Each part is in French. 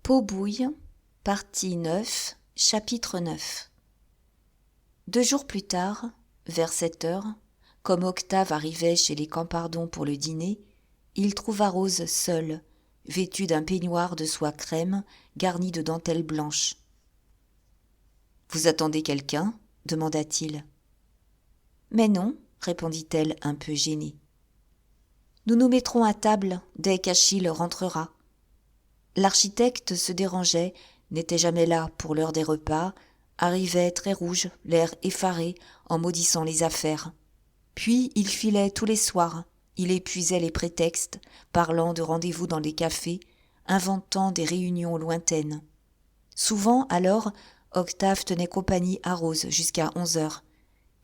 Pot-bouille, partie 9, chapitre 9. 2 jours plus tard, vers 7 heures, comme Octave arrivait chez les Campardon pour le dîner, il trouva Rose seule, vêtue d'un peignoir de soie crème garni de dentelle blanche. « Vous attendez quelqu'un » demanda-t-il. « Mais non, » répondit-elle un peu gênée. « Nous nous mettrons à table dès qu'Achille rentrera. » L'architecte se dérangeait, n'était jamais là pour l'heure des repas, arrivait très rouge, l'air effaré, en maudissant les affaires. Puis il filait tous les soirs, il épuisait les prétextes, parlant de rendez-vous dans les cafés, inventant des réunions lointaines. Souvent, alors, Octave tenait compagnie à Rose jusqu'à 11 heures,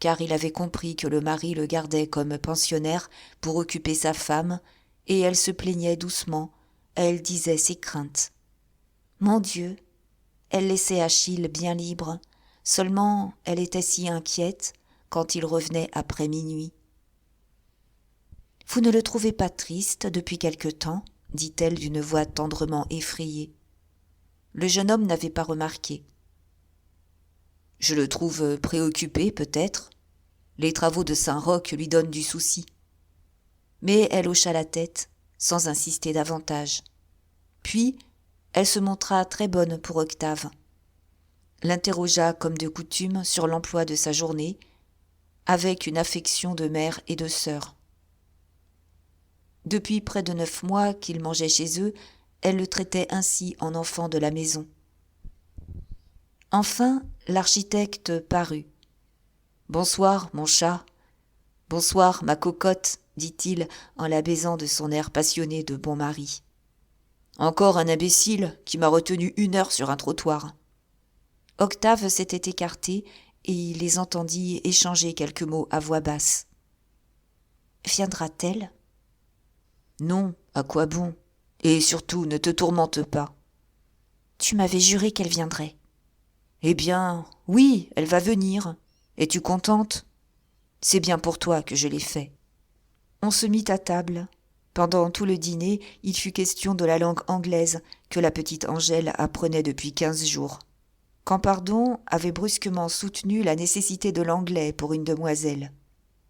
car il avait compris que le mari le gardait comme pensionnaire pour occuper sa femme, et elle se plaignait doucement. Elle disait ses craintes. Mon Dieu, elle laissait Achille bien libre, seulement elle était si inquiète quand il revenait après minuit. « Vous ne le trouvez pas triste depuis quelque temps ?» dit-elle d'une voix tendrement effrayée. Le jeune homme n'avait pas remarqué. « Je le trouve préoccupé, peut-être. Les travaux de Saint-Roch lui donnent du souci. » Mais elle hocha la tête, sans insister davantage. Puis, elle se montra très bonne pour Octave. L'interrogea comme de coutume sur l'emploi de sa journée, avec une affection de mère et de sœur. Depuis près de 9 mois qu'il mangeait chez eux, elle le traitait ainsi en enfant de la maison. Enfin, l'architecte parut. « Bonsoir, mon chat. Bonsoir, ma cocotte, » dit-il en la baisant de son air passionné de bon mari. « Encore un imbécile qui m'a retenu 1 heure sur un trottoir. » Octave s'était écarté et il les entendit échanger quelques mots à voix basse. « Viendra-t-elle » ? « Non, à quoi bon ? Et surtout, ne te tourmente pas. »« Tu m'avais juré qu'elle viendrait. »« Eh bien, oui, elle va venir. Es-tu contente ? C'est bien pour toi que je l'ai fait. » On se mit à table. Pendant tout le dîner, il fut question de la langue anglaise que la petite Angèle apprenait depuis 15 jours. Campardon avait brusquement soutenu la nécessité de l'anglais pour une demoiselle.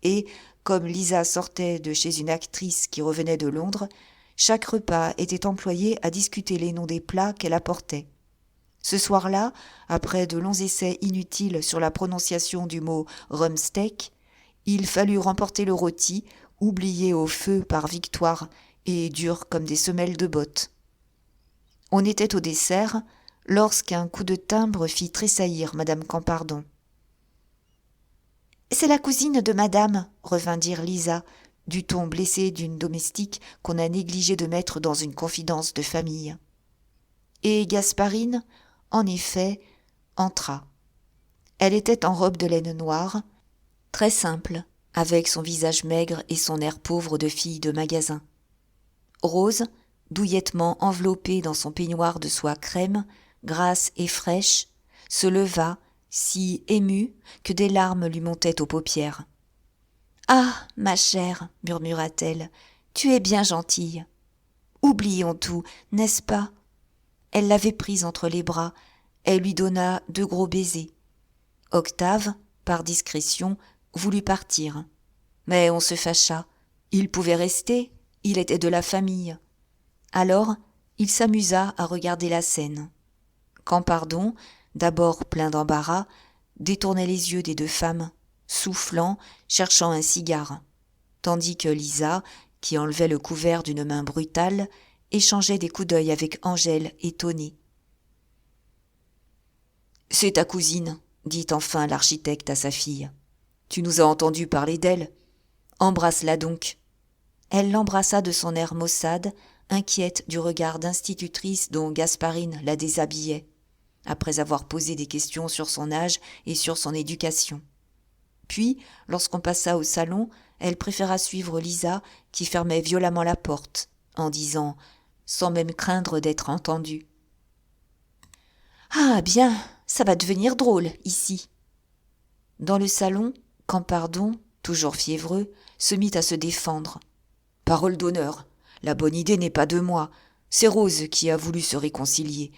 Et, comme Lisa sortait de chez une actrice qui revenait de Londres, chaque repas était employé à discuter les noms des plats qu'elle apportait. Ce soir-là, après de longs essais inutiles sur la prononciation du mot « rumsteak », il fallut remporter le rôti, oublié au feu par Victoire et dur comme des semelles de bottes. On était au dessert lorsqu'un coup de timbre fit tressaillir Madame Campardon. « C'est la cousine de Madame » revint dire Lisa, du ton blessé d'une domestique qu'on a négligé de mettre dans une confidence de famille. Et Gasparine, en effet, entra. Elle était en robe de laine noire, très simple, avec son visage maigre et son air pauvre de fille de magasin. Rose, douillettement enveloppée dans son peignoir de soie crème, grasse et fraîche, se leva, si émue que des larmes lui montaient aux paupières. « Ah, ma chère, murmura-t-elle, tu es bien gentille. Oublions tout, n'est-ce pas ?» Elle l'avait prise entre les bras, elle lui donna 2 gros baisers. Octave, par discrétion, voulut partir. Mais on se fâcha. Il pouvait rester, il était de la famille. Alors, il s'amusa à regarder la scène. Campardon, d'abord plein d'embarras, détournait les yeux des 2 femmes, soufflant, cherchant un cigare, tandis que Lisa, qui enlevait le couvert d'une main brutale, échangeait des coups d'œil avec Angèle, étonnée. « C'est ta cousine, » dit enfin l'architecte à sa fille. « Tu nous as entendu parler d'elle. Embrasse-la donc. » Elle l'embrassa de son air maussade, inquiète du regard d'institutrice dont Gasparine la déshabillait, après avoir posé des questions sur son âge et sur son éducation. Puis, lorsqu'on passa au salon, elle préféra suivre Lisa, qui fermait violemment la porte, en disant, sans même craindre d'être entendue: « Ah bien, ça va devenir drôle, ici. » Dans le salon, Campardon, toujours fiévreux, se mit à se défendre. « Parole d'honneur, la bonne idée n'est pas de moi. C'est Rose qui a voulu se réconcilier.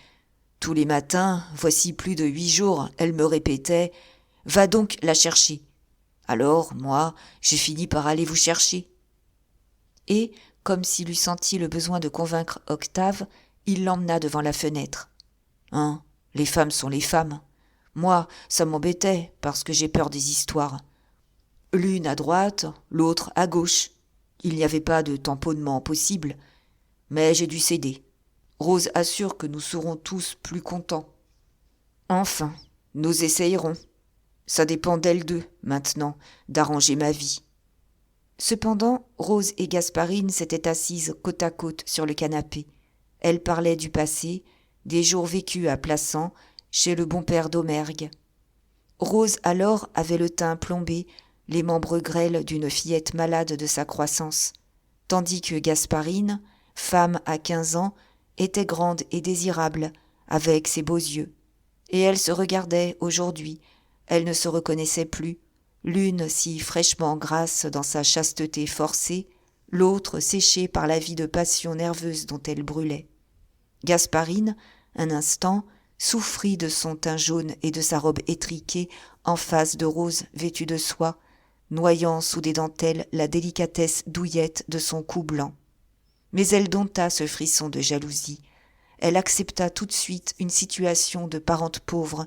Tous les matins, voici plus de 8 jours, elle me répétait « Va donc la chercher ». Alors, moi, j'ai fini par aller vous chercher. Et, comme s'il eût senti le besoin de convaincre Octave, il l'emmena devant la fenêtre. Hein, les femmes sont les femmes. Moi, ça m'embêtait parce que j'ai peur des histoires. L'une à droite, l'autre à gauche. Il n'y avait pas de tamponnement possible. Mais j'ai dû céder. Rose assure que nous serons tous plus contents. Enfin, nous essayerons. Ça dépend d'elles deux, maintenant, d'arranger ma vie. Cependant, Rose et Gasparine s'étaient assises côte à côte sur le canapé. Elles parlaient du passé, des jours vécus à Plassans, chez le bon père d'Aumergue. Rose alors avait le teint plombé, les membres grêles d'une fillette malade de sa croissance, tandis que Gasparine, femme à 15 ans, était grande et désirable, avec ses beaux yeux. Et elle se regardait aujourd'hui, elle ne se reconnaissait plus, l'une si fraîchement grasse dans sa chasteté forcée, l'autre séchée par la vie de passion nerveuse dont elle brûlait. Gasparine, un instant, souffrit de son teint jaune et de sa robe étriquée en face de Rose vêtue de soie, noyant sous des dentelles la délicatesse douillette de son cou blanc. Mais elle dompta ce frisson de jalousie. Elle accepta tout de suite une situation de parente pauvre,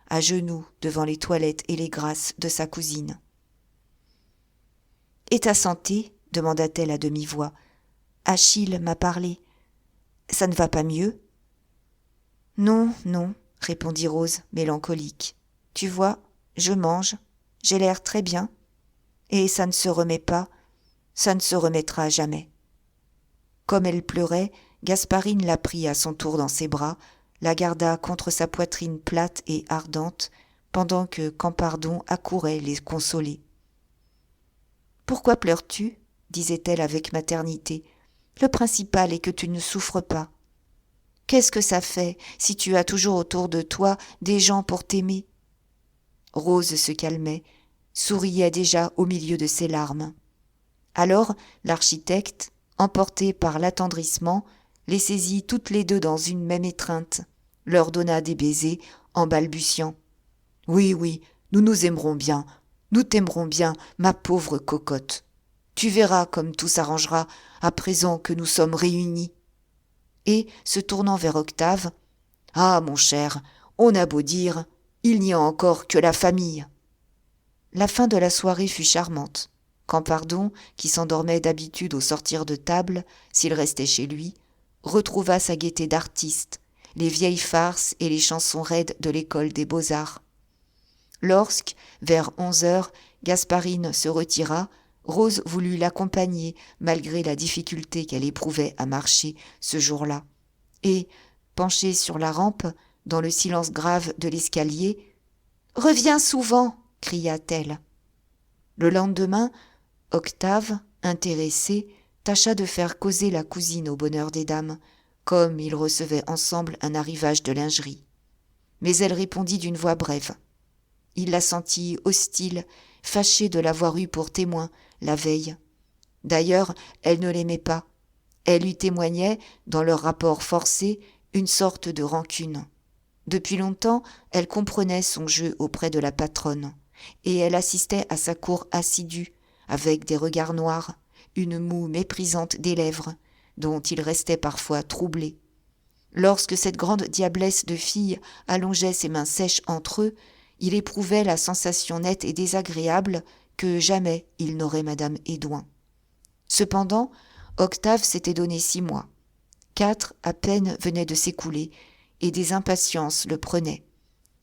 à genoux devant les toilettes et les grâces de sa cousine. « Et ta santé ?» demanda-t-elle à demi-voix. « Achille m'a parlé. Ça ne va pas mieux ?»« Non, non, » répondit Rose, mélancolique. « Tu vois, je mange, j'ai l'air très bien. Et ça ne se remet pas, ça ne se remettra jamais. » Comme elle pleurait, Gasparine la prit à son tour dans ses bras, la garda contre sa poitrine plate et ardente, pendant que Campardon accourait les consoler. « Pourquoi pleures-tu » disait-elle avec maternité. « Le principal est que tu ne souffres pas. Qu'est-ce que ça fait si tu as toujours autour de toi des gens pour t'aimer ?» Rose se calmait, souriait déjà au milieu de ses larmes. Alors l'architecte, emporté par l'attendrissement, les saisit toutes les deux dans une même étreinte, leur donna des baisers en balbutiant. « Oui, oui, nous nous aimerons bien, nous t'aimerons bien, ma pauvre cocotte. Tu verras comme tout s'arrangera à présent que nous sommes réunis. » Et, se tournant vers Octave, « Ah, mon cher, on a beau dire, il n'y a encore que la famille. » La fin de la soirée fut charmante. Campardon, qui s'endormait d'habitude au sortir de table, s'il restait chez lui, retrouva sa gaieté d'artiste, les vieilles farces et les chansons raides de l'école des beaux-arts. Lorsque, vers 11 heures, Gasparine se retira, Rose voulut l'accompagner malgré la difficulté qu'elle éprouvait à marcher ce jour-là. Et, penchée sur la rampe, dans le silence grave de l'escalier, « Reviens souvent !» cria-t-elle. Le lendemain, Octave, intéressé, tâcha de faire causer la cousine au bonheur des dames, comme ils recevaient ensemble un arrivage de lingerie. Mais elle répondit d'une voix brève. Il la sentit hostile, fâchée de l'avoir eue pour témoin la veille. D'ailleurs, elle ne l'aimait pas. Elle lui témoignait, dans leur rapport forcé, une sorte de rancune. Depuis longtemps, elle comprenait son jeu auprès de la patronne, et elle assistait à sa cour assidue, avec des regards noirs, une moue méprisante des lèvres, dont il restait parfois troublé. Lorsque cette grande diablesse de fille allongeait ses mains sèches entre eux, il éprouvait la sensation nette et désagréable que jamais il n'aurait Madame Hédouin. Cependant, Octave s'était donné 6 mois. 4 à peine venaient de s'écouler, et des impatiences le prenaient.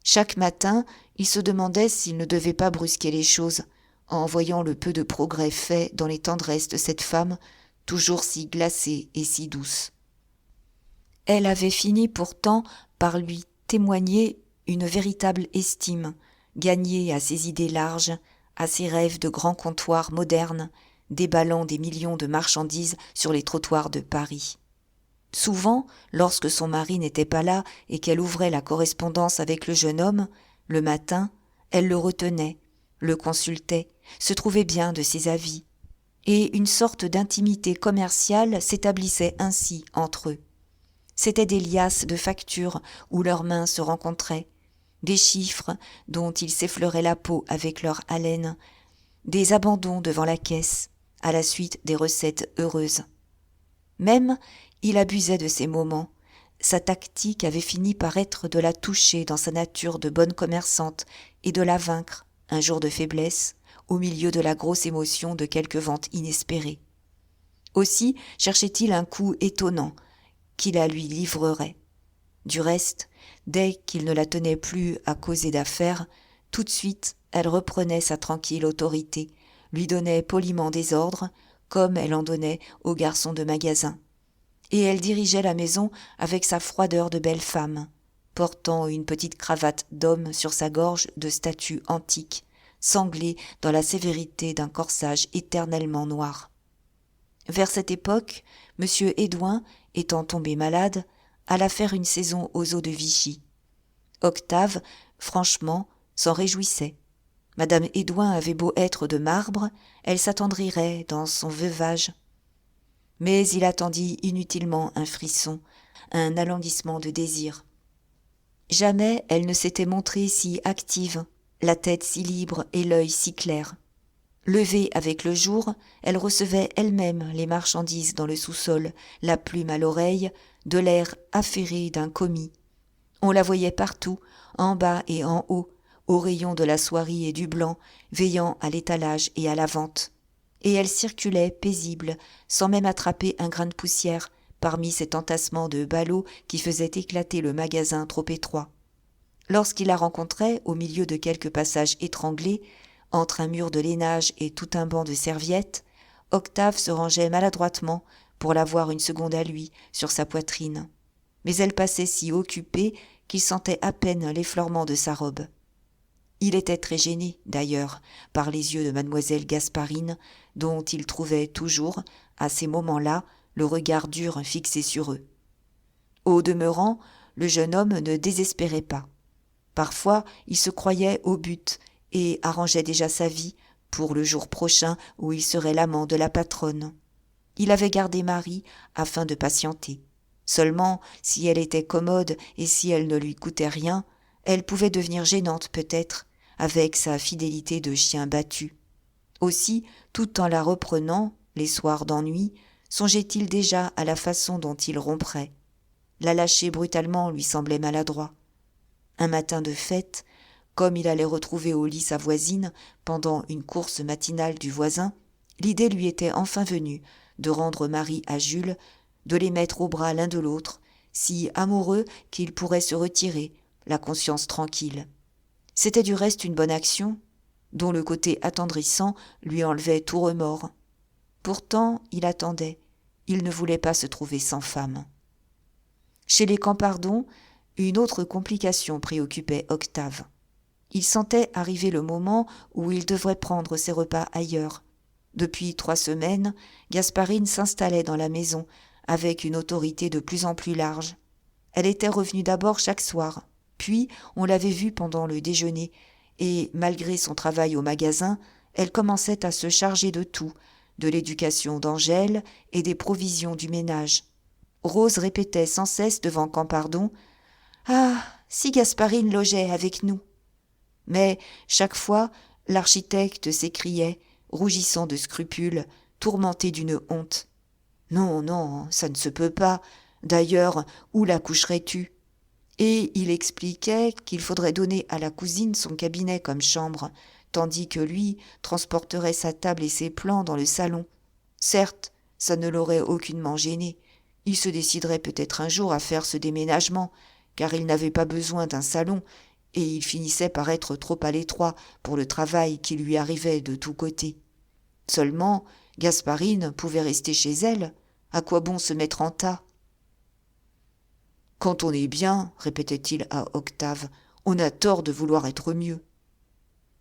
Chaque matin, il se demandait s'il ne devait pas brusquer les choses, en voyant le peu de progrès fait dans les tendresses de cette femme, toujours si glacée et si douce. Elle avait fini pourtant par lui témoigner une véritable estime, gagnée à ses idées larges, à ses rêves de grands comptoirs modernes, déballant des millions de marchandises sur les trottoirs de Paris. Souvent, lorsque son mari n'était pas là et qu'elle ouvrait la correspondance avec le jeune homme, le matin, elle le retenait, le consultait, se trouvait bien de ses avis, et une sorte d'intimité commerciale s'établissait ainsi entre eux. C'étaient des liasses de factures où leurs mains se rencontraient, des chiffres dont ils s'effleuraient la peau avec leur haleine, des abandons devant la caisse, à la suite des recettes heureuses. Même, il abusait de ces moments. Sa tactique avait fini par être de la toucher dans sa nature de bonne commerçante et de la vaincre, un jour de faiblesse, au milieu de la grosse émotion de quelque vente inespérée. Aussi cherchait-il un coup étonnant qui la lui livrerait. Du reste, dès qu'il ne la tenait plus à causer d'affaires, tout de suite elle reprenait sa tranquille autorité, lui donnait poliment des ordres, comme elle en donnait aux garçons de magasin. Et elle dirigeait la maison avec sa froideur de belle femme, portant une petite cravate d'homme sur sa gorge de statue antique, sanglée dans la sévérité d'un corsage éternellement noir. Vers cette époque, M. Hédouin, étant tombé malade, alla faire une saison aux eaux de Vichy. Octave, franchement, s'en réjouissait. Madame Hédouin avait beau être de marbre, elle s'attendrirait dans son veuvage. Mais il attendit inutilement un frisson, un alanguissement de désir. Jamais elle ne s'était montrée si active, la tête si libre et l'œil si clair. Levée avec le jour, elle recevait elle-même les marchandises dans le sous-sol, la plume à l'oreille, de l'air affairé d'un commis. On la voyait partout, en bas et en haut, aux rayons de la soierie et du blanc, veillant à l'étalage et à la vente. Et elle circulait paisible, sans même attraper un grain de poussière, parmi ces entassements de ballots qui faisaient éclater le magasin trop étroit. Lorsqu'il la rencontrait, au milieu de quelques passages étranglés, entre un mur de lainage et tout un banc de serviettes, Octave se rangeait maladroitement pour la voir une seconde à lui, sur sa poitrine. Mais elle passait si occupée qu'il sentait à peine l'effleurement de sa robe. Il était très gêné, d'ailleurs, par les yeux de mademoiselle Gasparine, dont il trouvait toujours, à ces moments-là, le regard dur fixé sur eux. Au demeurant, le jeune homme ne désespérait pas. Parfois, il se croyait au but et arrangeait déjà sa vie pour le jour prochain où il serait l'amant de la patronne. Il avait gardé Marie afin de patienter. Seulement, si elle était commode et si elle ne lui coûtait rien, elle pouvait devenir gênante peut-être, avec sa fidélité de chien battu. Aussi, tout en la reprenant, les soirs d'ennui, songeait-il déjà à la façon dont il romprait. La lâcher brutalement lui semblait maladroit. Un matin de fête, comme il allait retrouver au lit sa voisine pendant une course matinale du voisin, l'idée lui était enfin venue de rendre Marie à Jules, de les mettre au bras l'un de l'autre, si amoureux qu'ils pourraient se retirer, la conscience tranquille. C'était du reste une bonne action, dont le côté attendrissant lui enlevait tout remords. Pourtant, il attendait, il ne voulait pas se trouver sans femme. Chez les Campardon, une autre complication préoccupait Octave. Il sentait arriver le moment où il devrait prendre ses repas ailleurs. Depuis 3 semaines, Gasparine s'installait dans la maison, avec une autorité de plus en plus large. Elle était revenue d'abord chaque soir, puis on l'avait vue pendant le déjeuner, et malgré son travail au magasin, elle commençait à se charger de tout, de l'éducation d'Angèle et des provisions du ménage. Rose répétait sans cesse devant Campardon « Ah, si Gasparine logeait avec nous !» Mais chaque fois, l'architecte s'écriait, rougissant de scrupules, tourmenté d'une honte. « Non, non, ça ne se peut pas. D'ailleurs, où la coucherais-tu » Et il expliquait qu'il faudrait donner à la cousine son cabinet comme chambre, tandis que lui transporterait sa table et ses plans dans le salon. Certes, ça ne l'aurait aucunement gêné. Il se déciderait peut-être un jour à faire ce déménagement, car il n'avait pas besoin d'un salon, et il finissait par être trop à l'étroit pour le travail qui lui arrivait de tous côtés. Seulement, Gasparine pouvait rester chez elle. À quoi bon se mettre en tas ? « Quand on est bien, répétait-il à Octave, on a tort de vouloir être mieux. »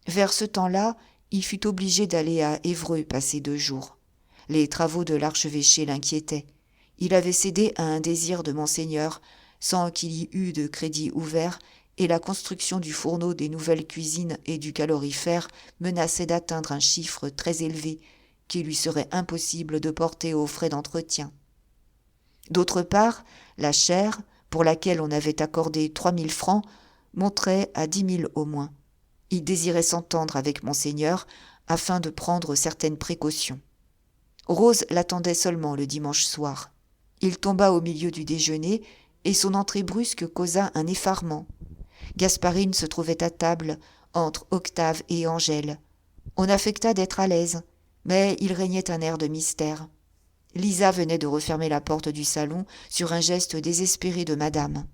Vers ce temps-là, il fut obligé d'aller à Évreux passer 2 jours. Les travaux de l'archevêché l'inquiétaient. Il avait cédé à un désir de Monseigneur, sans qu'il y eût de crédit ouvert, et la construction du fourneau des nouvelles cuisines et du calorifère menaçait d'atteindre un chiffre très élevé, qu'il lui serait impossible de porter aux frais d'entretien. D'autre part, La chaire, pour laquelle on avait accordé 3 000 francs, monterait à 10 000 au moins. Il désirait s'entendre avec monseigneur afin de prendre certaines précautions. Rose l'attendait seulement le dimanche soir. Il tomba au milieu du déjeuner et son entrée brusque causa un effarement. Gasparine se trouvait à table entre Octave et Angèle. On affecta d'être à l'aise, mais il régnait un air de mystère. Lisa venait de refermer la porte du salon sur un geste désespéré de madame,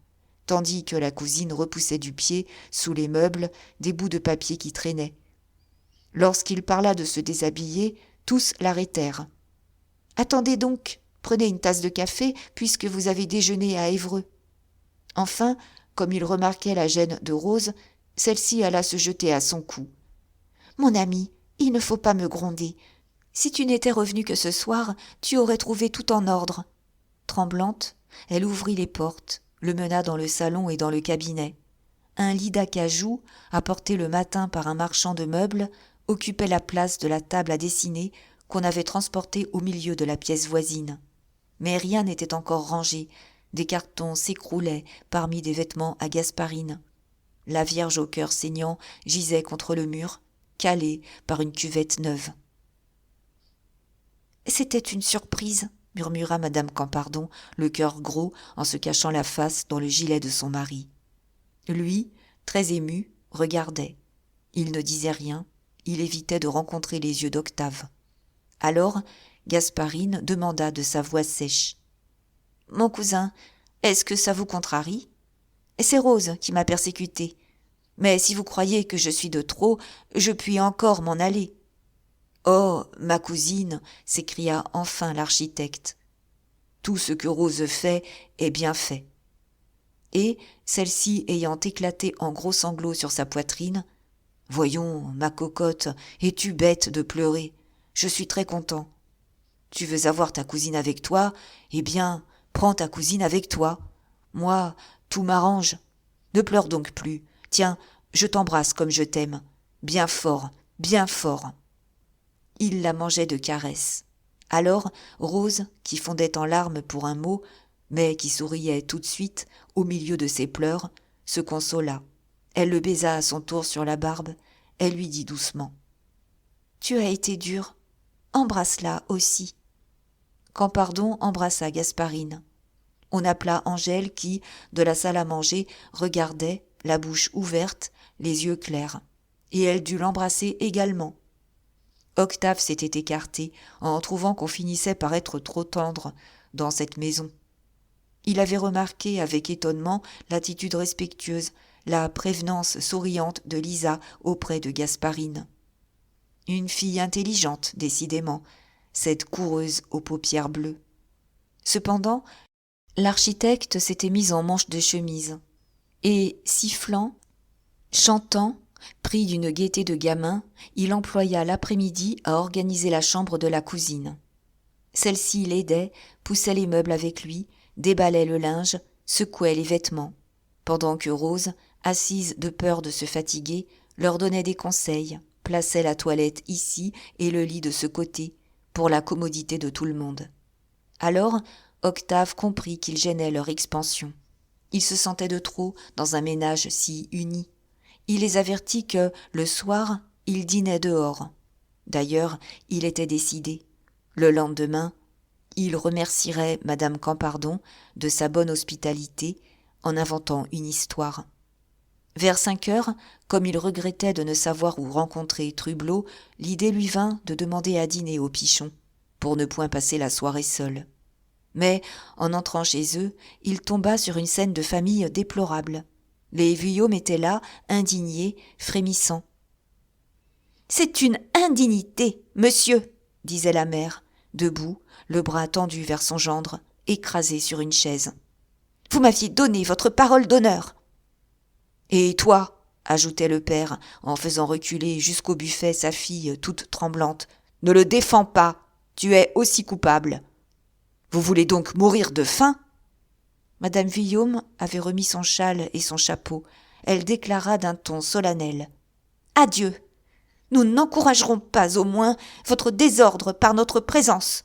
tandis que la cousine repoussait du pied, sous les meubles, des bouts de papier qui traînaient. Lorsqu'il parla de se déshabiller, tous l'arrêtèrent. « Attendez donc, prenez une tasse de café, puisque vous avez déjeuné à Évreux. » Enfin, comme il remarquait la gêne de Rose, celle-ci alla se jeter à son cou. « Mon ami, il ne faut pas me gronder. Si tu n'étais revenu que ce soir, tu aurais trouvé tout en ordre. » Tremblante, elle ouvrit les portes, le mena dans le salon et dans le cabinet. Un lit d'acajou, apporté le matin par un marchand de meubles, occupait la place de la table à dessiner qu'on avait transportée au milieu de la pièce voisine. Mais rien n'était encore rangé, des cartons s'écroulaient parmi des vêtements à Gasparine. La Vierge au cœur saignant gisait contre le mur, calée par une cuvette neuve. « C'était une surprise, » murmura madame Campardon, le cœur gros, en se cachant la face dans le gilet de son mari. Lui, très ému, regardait. Il ne disait rien, il évitait de rencontrer les yeux d'Octave. Alors, Gasparine demanda de sa voix sèche. « Mon cousin, est-ce que ça vous contrarie ? C'est Rose qui m'a persécutée. Mais si vous croyez que je suis de trop, je puis encore m'en aller. » « Oh, ma cousine !» s'écria enfin l'architecte. « Tout ce que Rose fait est bien fait. » Et, celle-ci ayant éclaté en gros sanglots sur sa poitrine, « Voyons, ma cocotte, es-tu bête de pleurer ? Je suis très content. Tu veux avoir ta cousine avec toi ? Eh bien, prends ta cousine avec toi. Moi, tout m'arrange. Ne pleure donc plus. Tiens, je t'embrasse comme je t'aime. Bien fort, bien fort. » Il la mangeait de caresses. Alors, Rose, qui fondait en larmes pour un mot, mais qui souriait tout de suite, au milieu de ses pleurs, se consola. Elle le baisa à son tour sur la barbe. Elle lui dit doucement. « Tu as été dur. Embrasse-la aussi. » Campardon embrassa Gasparine. On appela Angèle qui, de la salle à manger, regardait, la bouche ouverte, les yeux clairs. Et elle dut l'embrasser également. Octave s'était écarté en trouvant qu'on finissait par être trop tendre dans cette maison. Il avait remarqué avec étonnement l'attitude respectueuse, la prévenance souriante de Lisa auprès de Gasparine. Une fille intelligente, décidément, cette coureuse aux paupières bleues. Cependant, l'architecte s'était mis en manche de chemise et, sifflant, chantant, pris d'une gaieté de gamin, il employa l'après-midi à organiser la chambre de la cousine. Celle-ci l'aidait, poussait les meubles avec lui, déballait le linge, secouait les vêtements, pendant que Rose, assise de peur de se fatiguer, leur donnait des conseils, plaçait la toilette ici et le lit de ce côté, pour la commodité de tout le monde. Alors, Octave comprit qu'il gênait leur expansion. Il se sentait de trop dans un ménage si uni. Il les avertit que, le soir, ils dînaient dehors. D'ailleurs, il était décidé. Le lendemain, il remercierait madame Campardon de sa bonne hospitalité en inventant une histoire. Vers 5 heures, comme il regrettait de ne savoir où rencontrer Trublot, l'idée lui vint de demander à dîner au Pichon, pour ne point passer la soirée seul. Mais, en entrant chez eux, il tomba sur une scène de famille déplorable. Les Vuillaume étaient là, indignés, frémissants. « C'est une indignité, monsieur !» disait la mère, debout, le bras tendu vers son gendre, écrasé sur une chaise. « Vous m'aviez donné votre parole d'honneur !»« Et toi ?» ajoutait le père, en faisant reculer jusqu'au buffet sa fille toute tremblante. « Ne le défends pas, tu es aussi coupable. Vous voulez donc mourir de faim ?» Madame Vuillaume avait remis son châle et son chapeau. Elle déclara d'un ton solennel. « Adieu. Nous n'encouragerons pas au moins votre désordre par notre présence.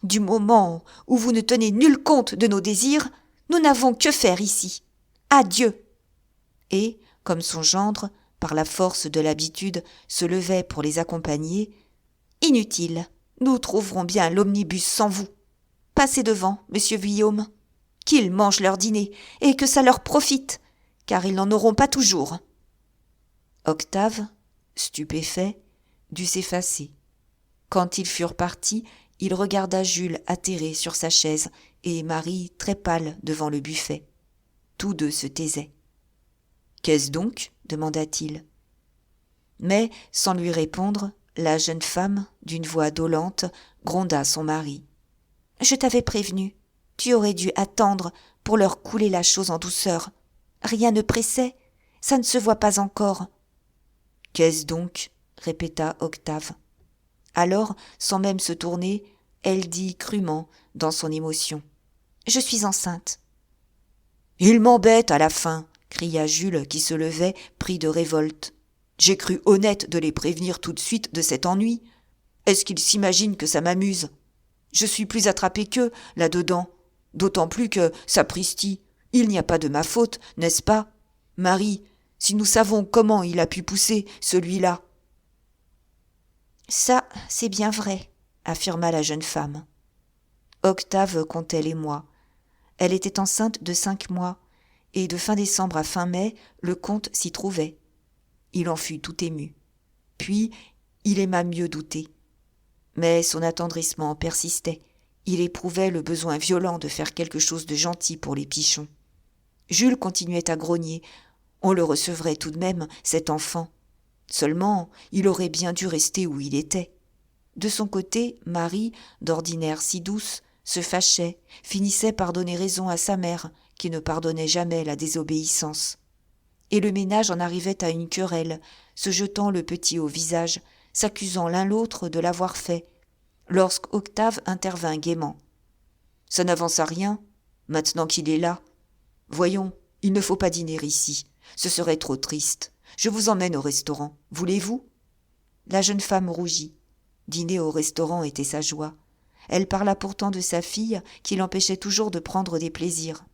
Du moment où vous ne tenez nul compte de nos désirs, Nous n'avons que faire ici. Adieu. » Et, comme son gendre, par la force de l'habitude, se levait pour les accompagner, « Inutile, nous trouverons bien l'omnibus sans vous. Passez devant, monsieur Guillaume. Qu'ils mangent leur dîner, et que ça leur profite, car ils n'en auront pas toujours. » Octave, stupéfait, dut s'effacer. Quand ils furent partis, il regarda Jules atterré sur sa chaise et Marie très pâle devant le buffet. Tous deux se taisaient. « Qu'est-ce donc ?» demanda-t-il. Mais, sans lui répondre, la jeune femme, d'une voix dolente, gronda son mari. « Je t'avais prévenu. Tu aurais dû attendre pour leur couler la chose en douceur. Rien ne pressait. Ça ne se voit pas encore. » « Qu'est-ce donc ?» répéta Octave. Alors, sans même se tourner, elle dit crûment, dans son émotion. « Je suis enceinte. » « Il m'embête à la fin !» cria Jules qui se levait, pris de révolte. « J'ai cru honnête de les prévenir tout de suite de cet ennui. Est-ce qu'ils s'imaginent que ça m'amuse ? Je suis plus attrapé qu'eux, là-dedans. D'autant plus que, sapristi, il n'y a pas de ma faute, n'est-ce pas ? Marie, si nous savons comment il a pu pousser, celui-là. » « Ça, c'est bien vrai, » affirma la jeune femme. Octave comptait les mois. Elle était enceinte de 5 mois, et de fin décembre à fin mai, le compte s'y trouvait. Il en fut tout ému. Puis, il aima mieux douter. Mais son attendrissement persistait. Il éprouvait le besoin violent de faire quelque chose de gentil pour les Pichon. Jules continuait à grogner. On le recevrait tout de même, cet enfant. Seulement, il aurait bien dû rester où il était. De son côté, Marie, d'ordinaire si douce, se fâchait, finissait par donner raison à sa mère, qui ne pardonnait jamais la désobéissance. Et le ménage en arrivait à une querelle, se jetant le petit au visage, s'accusant l'un l'autre de l'avoir fait, lorsqu'Octave intervint gaiement. « Ça n'avance à rien, maintenant qu'il est là. Voyons, il ne faut pas dîner ici, ce serait trop triste. Je vous emmène au restaurant, voulez-vous » La jeune femme rougit. Dîner au restaurant était sa joie. Elle parla pourtant de sa fille qui l'empêchait toujours de prendre des plaisirs.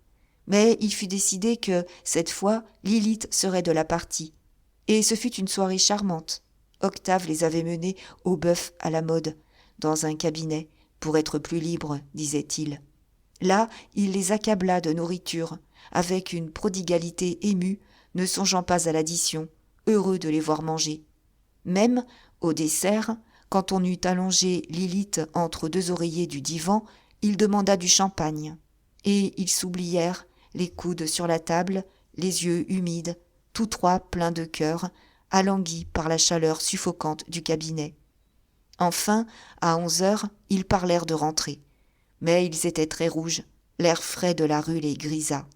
Mais il fut décidé que, cette fois, Lilith serait de la partie. Et ce fut une soirée charmante. Octave les avait menés au bœuf à la mode, dans un cabinet, pour être plus libre, disait-il. Là, il les accabla de nourriture, avec une prodigalité émue, ne songeant pas à l'addition, heureux de les voir manger. Même, au dessert, quand on eut allongé Lilith entre 2 oreillers du divan, il demanda du champagne. Et ils s'oublièrent, les coudes sur la table, les yeux humides, tous trois pleins de cœur, alanguis par la chaleur suffocante du cabinet. Enfin, à 11 heures, ils parlèrent de rentrer. Mais ils étaient très rouges, l'air frais de la rue les grisa.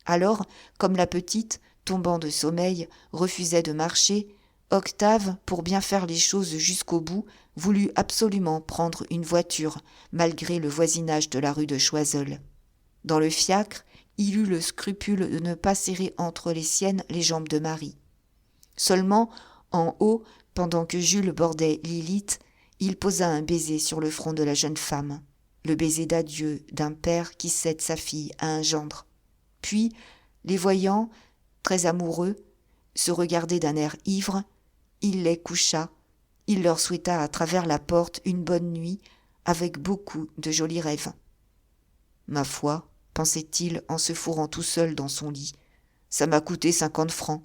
Alors, comme la petite, tombant de sommeil, refusait de marcher, Octave, pour bien faire les choses jusqu'au bout, voulut absolument prendre une voiture, malgré le voisinage de la rue de Choiseul. Dans le fiacre, il eut le scrupule de ne pas serrer entre les siennes les jambes de Marie. Seulement, en haut, pendant que Jules bordait Lilith, il posa un baiser sur le front de la jeune femme, le baiser d'adieu d'un père qui cède sa fille à un gendre. Puis, les voyant, très amoureux, se regarder d'un air ivre, il les coucha, il leur souhaita à travers la porte une bonne nuit, avec beaucoup de jolis rêves. Ma foi, pensait-il en se fourrant tout seul dans son lit, ça m'a coûté 50 francs,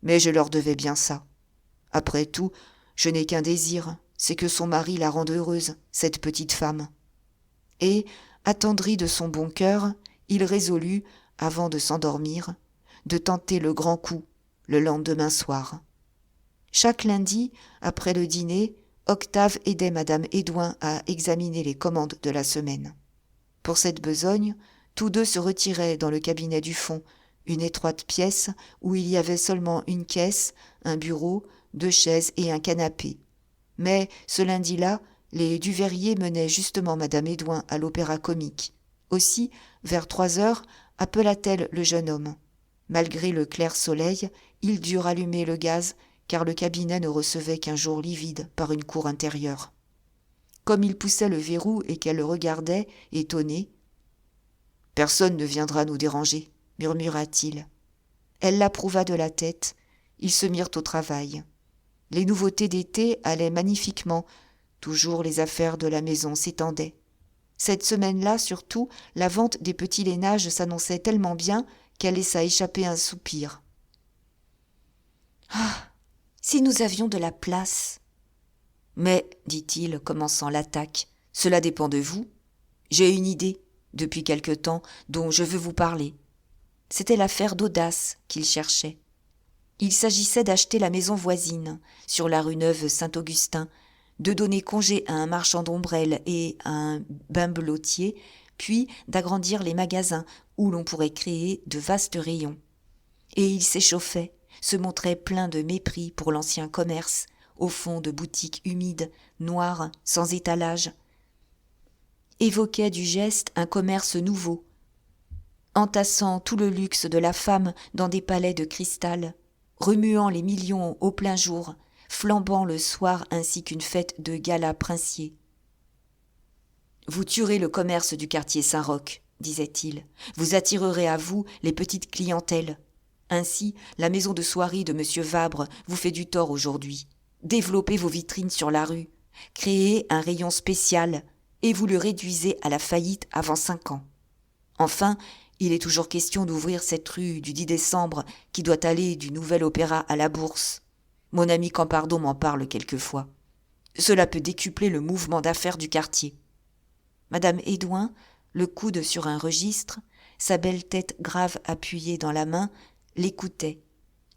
mais je leur devais bien ça. Après tout, je n'ai qu'un désir, c'est que son mari la rende heureuse, cette petite femme. Et, attendri de son bon cœur, il résolut, avant de s'endormir, de tenter le grand coup, le lendemain soir. Chaque lundi, après le dîner, Octave aidait madame Édouin à examiner les commandes de la semaine. Pour cette besogne, tous deux se retiraient dans le cabinet du fond, une étroite pièce où il y avait seulement une caisse, un bureau, 2 chaises et un canapé. Mais ce lundi-là, les Duveyrier menaient justement madame Édouin à l'opéra-comique. Aussi, vers 3 heures, appela-t-elle le jeune homme. Malgré le clair soleil, ils durent allumer le gaz, car le cabinet ne recevait qu'un jour livide par une cour intérieure. Comme il poussait le verrou et qu'elle le regardait, étonnée, Personne ne viendra nous déranger, murmura-t-il. Elle l'approuva de la tête. Ils se mirent au travail. Les nouveautés d'été allaient magnifiquement. Toujours les affaires de la maison s'étendaient. Cette semaine-là, surtout, la vente des petits lainages s'annonçait tellement bien qu'elle laissa échapper un soupir. « Ah, si nous avions de la place !» Mais, dit-il, commençant l'attaque, cela dépend de vous. J'ai une idée, depuis quelque temps, dont je veux vous parler. C'était l'affaire d'audace qu'il cherchait. Il s'agissait d'acheter la maison voisine, sur la rue Neuve Saint-Augustin, de donner congé à un marchand d'ombrelles et à un bimbelotier, puis d'agrandir les magasins où l'on pourrait créer de vastes rayons. Et il s'échauffait, se montrait plein de mépris pour l'ancien commerce, au fond de boutiques humides, noires, sans étalage. Évoquait du geste un commerce nouveau, entassant tout le luxe de la femme dans des palais de cristal, remuant les millions au plein jour, flambant le soir ainsi qu'une fête de gala princier. « Vous tuerez le commerce du quartier Saint-Roch, disait-il. Vous attirerez à vous les petites clientèles. Ainsi, la maison de soierie de M. Vabre vous fait du tort aujourd'hui. Développez vos vitrines sur la rue, créez un rayon spécial et vous le réduisez à la faillite avant 5 ans. Enfin, il est toujours question d'ouvrir cette rue du 10 décembre qui doit aller du Nouvel Opéra à la Bourse. Mon ami Campardon m'en parle quelquefois. Cela peut décupler le mouvement d'affaires du quartier. » Madame Hédouin, le coude sur un registre, sa belle tête grave appuyée dans la main, l'écoutait.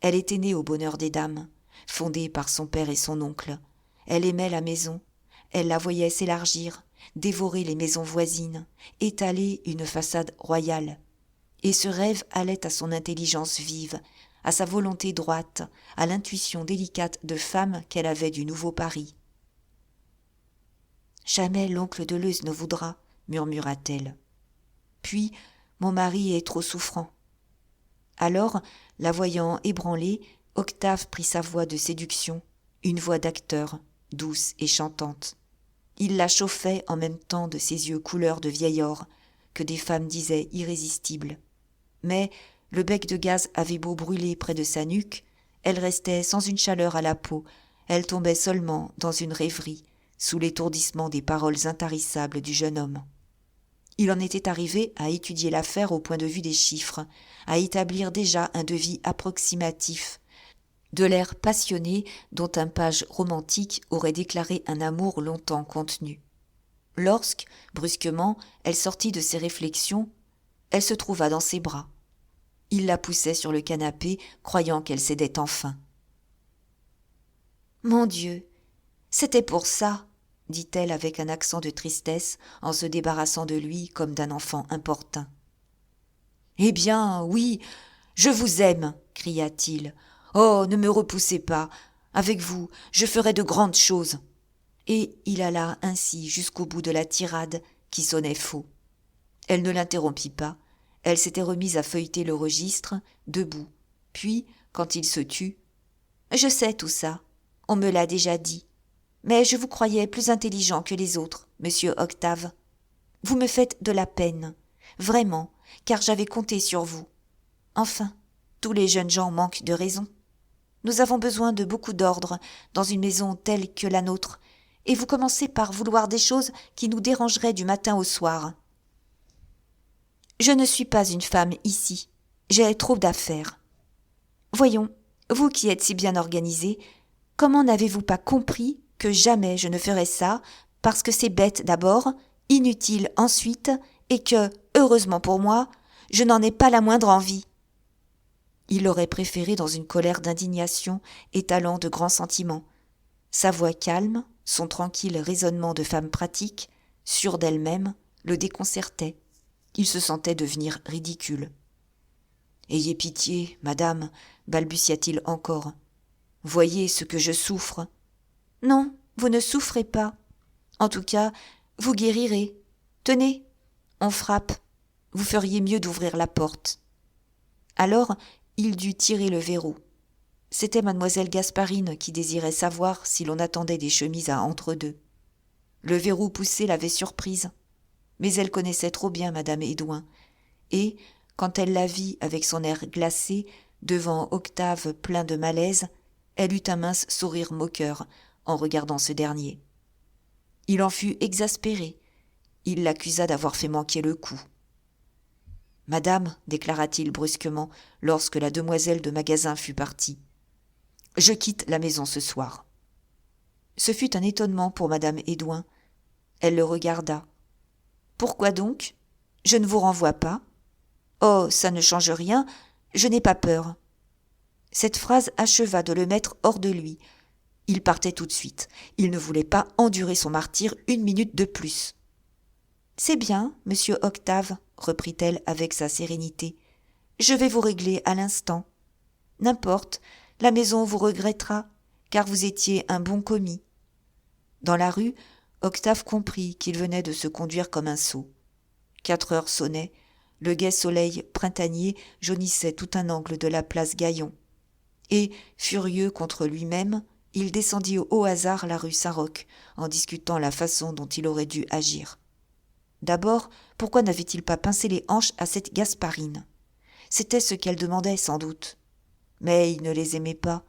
Elle était née au bonheur des dames, fondée par son père et son oncle. Elle aimait la maison, elle la voyait s'élargir, dévorer les maisons voisines, étaler une façade royale. Et ce rêve allait à son intelligence vive, à sa volonté droite, à l'intuition délicate de femme qu'elle avait du nouveau Paris. « Jamais l'oncle Deleuze ne voudra, murmura-t-elle. Puis, mon mari est trop souffrant. » Alors, la voyant ébranlée, Octave prit sa voix de séduction, une voix d'acteur, douce et chantante. Il la chauffait en même temps de ses yeux couleur de vieil or, que des femmes disaient irrésistibles. Mais le bec de gaz avait beau brûler près de sa nuque, elle restait sans une chaleur à la peau, elle tombait seulement dans une rêverie, sous l'étourdissement des paroles intarissables du jeune homme. Il en était arrivé à étudier l'affaire au point de vue des chiffres, à établir déjà un devis approximatif, de l'air passionné dont un page romantique aurait déclaré un amour longtemps contenu. Lorsque, brusquement, elle sortit de ses réflexions, elle se trouva dans ses bras. Il la poussait sur le canapé, croyant qu'elle cédait enfin. « Mon Dieu, c'était pour ça !» dit-elle avec un accent de tristesse en se débarrassant de lui comme d'un enfant importun. « Eh bien, oui, je vous aime !» cria-t-il. « Oh, ne me repoussez pas. Avec vous, je ferai de grandes choses. » Et il alla ainsi jusqu'au bout de la tirade qui sonnait faux. Elle ne l'interrompit pas. Elle s'était remise à feuilleter le registre, debout. Puis, quand il se tut, « Je sais tout ça. On me l'a déjà dit. Mais je vous croyais plus intelligent que les autres, monsieur Octave. Vous me faites de la peine, vraiment, car j'avais compté sur vous. Enfin, tous les jeunes gens manquent de raison. Nous avons besoin de beaucoup d'ordre dans une maison telle que la nôtre, et vous commencez par vouloir des choses qui nous dérangeraient du matin au soir. Je ne suis pas une femme ici, j'ai trop d'affaires. Voyons, vous qui êtes si bien organisée, comment n'avez-vous pas compris que jamais je ne ferai ça, parce que c'est bête d'abord, inutile ensuite, et que, heureusement pour moi, je n'en ai pas la moindre envie. » Il aurait préféré dans une colère d'indignation, étalant de grands sentiments. Sa voix calme, son tranquille raisonnement de femme pratique, sûre d'elle-même, le déconcertait. Il se sentait devenir ridicule. « Ayez pitié, madame, balbutia-t-il encore. Voyez ce que je souffre. » « Non, vous ne souffrez pas. En tout cas, vous guérirez. Tenez, on frappe. Vous feriez mieux d'ouvrir la porte. » Alors, il dut tirer le verrou. C'était mademoiselle Gasparine qui désirait savoir si l'on attendait des chemises à entre-deux. Le verrou poussé l'avait surprise. Mais elle connaissait trop bien madame Hédouin. et, quand elle la vit avec son air glacé, devant Octave plein de malaise, elle eut un mince sourire moqueur en regardant ce dernier. Il en fut exaspéré. Il l'accusa d'avoir fait manquer le coup. « Madame, déclara-t-il brusquement lorsque la demoiselle de magasin fut partie, je quitte la maison ce soir. » Ce fut un étonnement pour madame Hédouin. Elle le regarda. « Pourquoi donc ? Je ne vous renvoie pas. Oh, ça ne change rien, je n'ai pas peur. » Cette phrase acheva de le mettre hors de lui. Il partait tout de suite. Il ne voulait pas endurer son martyre une minute de plus. « C'est bien, monsieur Octave, » reprit-elle avec sa sérénité. « Je vais vous régler à l'instant. N'importe, la maison vous regrettera, car vous étiez un bon commis. » Dans la rue, Octave comprit qu'il venait de se conduire comme un sot. 4 heures sonnaient, le gai soleil printanier jaunissait tout un angle de la place Gaillon. Et, furieux contre lui-même, il descendit au hasard la rue Saint-Roch, en discutant la façon dont il aurait dû agir. D'abord, pourquoi n'avait-il pas pincé les hanches à cette Gasparine ? C'était ce qu'elle demandait sans doute. Mais il ne les aimait pas,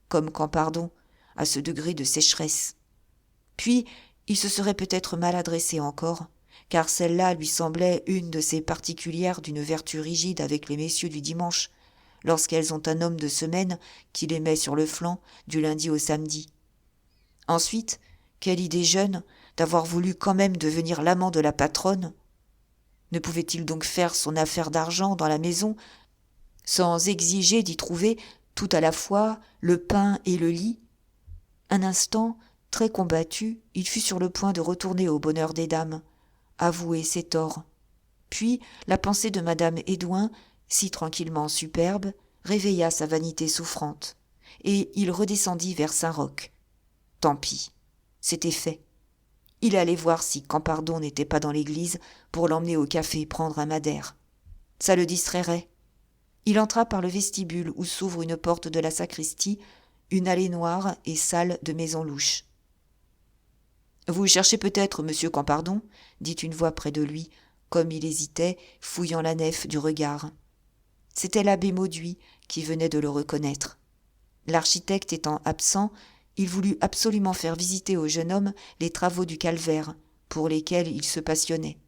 comme Campardon, à ce degré de sécheresse. Puis, il se serait peut-être mal adressé encore, car celle-là lui semblait une de ces particulières d'une vertu rigide avec les messieurs du dimanche, lorsqu'elles ont un homme de semaine qui les met sur le flanc du lundi au samedi. Ensuite, quelle idée jeune d'avoir voulu quand même devenir l'amant de la patronne. Ne pouvait-il donc faire son affaire d'argent dans la maison sans exiger d'y trouver tout à la fois le pain et le lit ? Un instant, très combattu, il fut sur le point de retourner au bonheur des dames, avouer ses torts. Puis la pensée de madame Hédouin, si tranquillement superbe, réveilla sa vanité souffrante, et il redescendit vers Saint-Roch. Tant pis, c'était fait. Il allait voir si Campardon n'était pas dans l'église pour l'emmener au café prendre un madère. Ça le distrairait. Il entra par le vestibule où s'ouvre une porte de la sacristie, une allée noire et sale de maisons louches. « Vous cherchez peut-être monsieur Campardon ?» dit une voix près de lui, comme il hésitait, fouillant la nef du regard. C'était l'abbé Mauduit qui venait de le reconnaître. L'architecte étant absent, il voulut absolument faire visiter au jeune homme les travaux du calvaire, pour lesquels il se passionnait.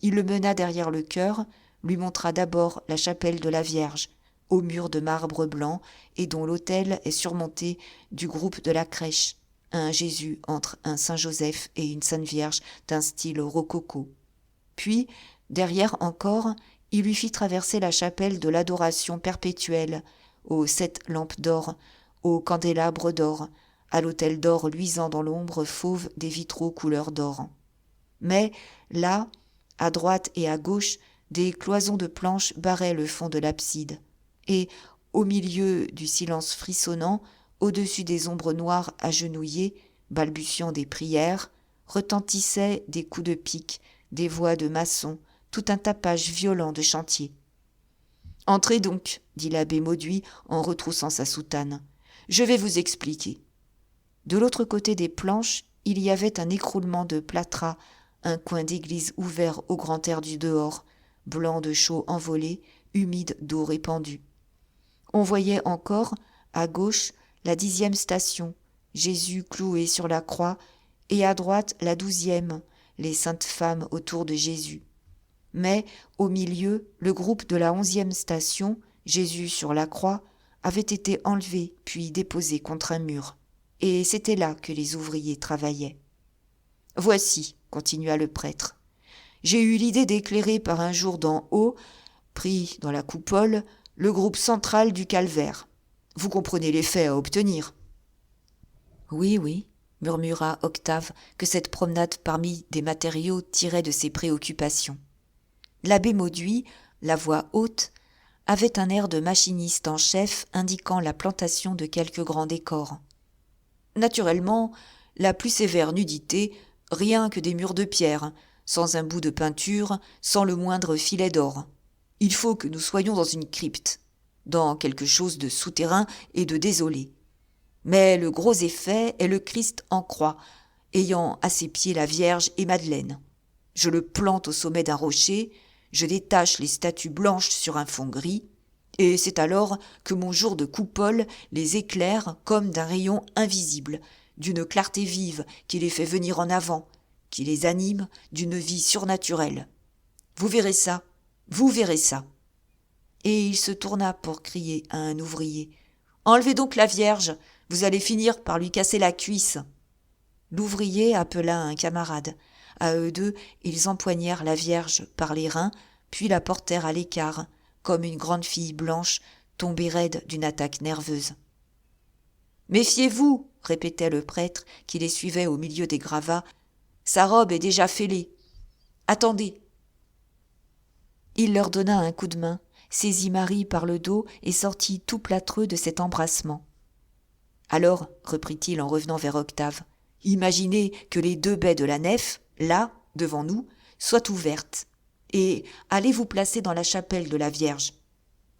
Il le mena derrière le chœur, lui montra d'abord la chapelle de la Vierge, aux murs de marbre blanc et dont l'autel est surmonté du groupe de la crèche, un Jésus entre un Saint-Joseph et une Sainte Vierge d'un style rococo. Puis, derrière encore, il lui fit traverser la chapelle de l'adoration perpétuelle, aux 7 lampes d'or, aux candélabres d'or, à l'autel d'or luisant dans l'ombre fauve des vitraux couleur d'or. Mais, là, à droite et à gauche, des cloisons de planches barraient le fond de l'abside, et, au milieu du silence frissonnant, au-dessus des ombres noires agenouillées, balbutiant des prières, retentissaient des coups de pique, des voix de maçons, tout un tapage violent de chantier. « Entrez donc, » dit l'abbé Mauduit en retroussant sa soutane. « Je vais vous expliquer. » De l'autre côté des planches, il y avait un écroulement de plâtras, un coin d'église ouvert au grand air du dehors, blanc de chaux envolés, humide d'eau répandue. On voyait encore, à gauche, la 10e station, Jésus cloué sur la croix, et à droite la 12e, les saintes femmes autour de Jésus. Mais, au milieu, le groupe de la 11e station, Jésus sur la croix, avait été enlevé puis déposé contre un mur. Et c'était là que les ouvriers travaillaient. « Voici, » continua le prêtre, « j'ai eu l'idée d'éclairer par un jour d'en haut, pris dans la coupole, le groupe central du calvaire. Vous comprenez l'effet à obtenir. » « Oui, oui, » murmura Octave, que cette promenade parmi des matériaux tirait de ses préoccupations. L'abbé Mauduit, la voix haute, avait un air de machiniste en chef indiquant la plantation de quelques grands décors. Naturellement, la plus sévère nudité, rien que des murs de pierre, sans un bout de peinture, sans le moindre filet d'or. Il faut que nous soyons dans une crypte, dans quelque chose de souterrain et de désolé. Mais le gros effet est le Christ en croix, ayant à ses pieds la Vierge et Madeleine. Je le plante au sommet d'un rocher, je détache les statues blanches sur un fond gris, et c'est alors que mon jour de coupole les éclaire comme d'un rayon invisible, d'une clarté vive qui les fait venir en avant, qui les anime d'une vie surnaturelle. Vous verrez ça, vous verrez ça. Et il se tourna pour crier à un ouvrier. « Enlevez donc la Vierge, vous allez finir par lui casser la cuisse. » L'ouvrier appela un camarade. À eux deux, ils empoignèrent la Vierge par les reins, puis la portèrent à l'écart, comme une grande fille blanche tombée raide d'une attaque nerveuse. « Méfiez-vous, répétait le prêtre qui les suivait au milieu des gravats. Sa robe est déjà fêlée. Attendez. Il leur donna un coup de main, saisit Marie par le dos et sortit tout plâtreux de cet embrassement. Alors, reprit-il en revenant vers Octave, imaginez que les deux baies de la nef, là, devant nous, soient ouvertes, et allez vous placer dans la chapelle de la Vierge.